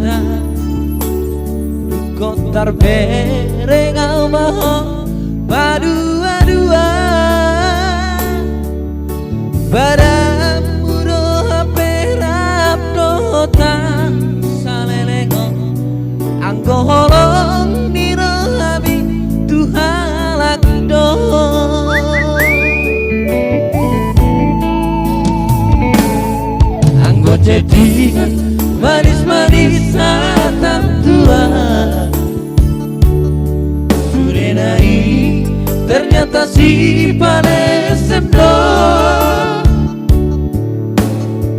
ternyata kotar bereng amaho padua-dua badamu doa perap dotan salelengo anggo holong nirohabi tuhalak do anggo jadikan manis-manis satang tua surenai ternyata si palesem do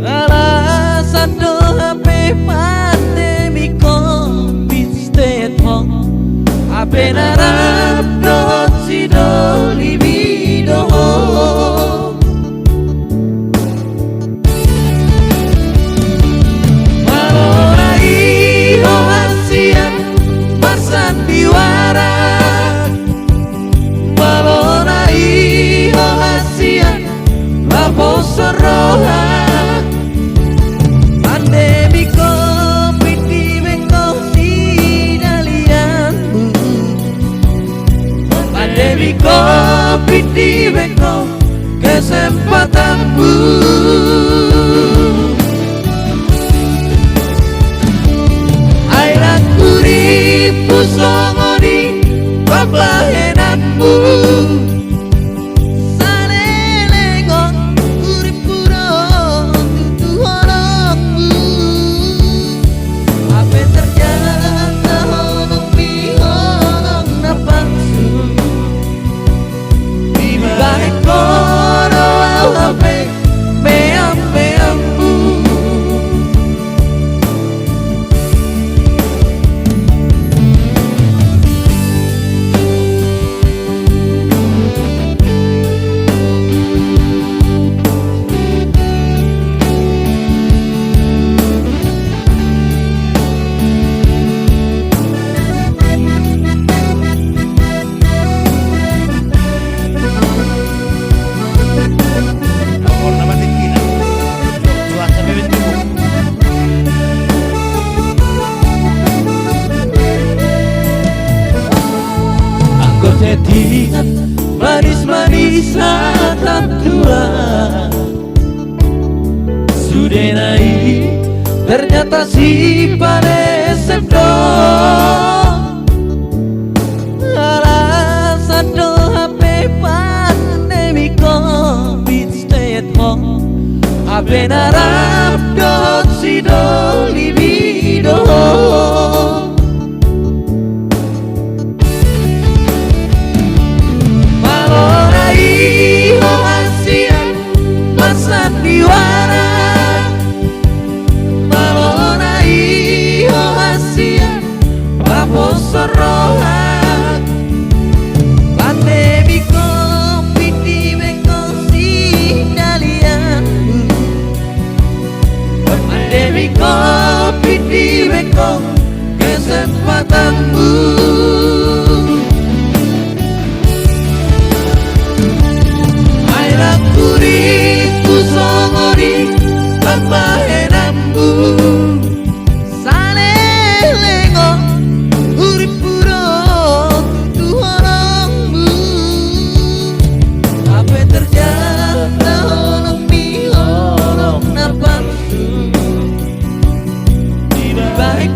alasan do HP pandemi covid stay at home HP narap do si do libido pandemi covid di bengkok sinalianmu pandemi covid di bengkok kesempatanmu airan kuripu songoni babahenanmu jadikan manis-manis satang tua sudah naik ternyata si palesem do alasan do HP pandemi covid stay at home HP narap do si do libido sandiwara malonai ohasia paposo rohak pandemi covid di bengkok sinalianmu pandemi covid di bengkok kesempatanmu airan kuriku songori babahenanmu salelengo uripuro tuholongmu apa terjata holong mi holong napaksu di baik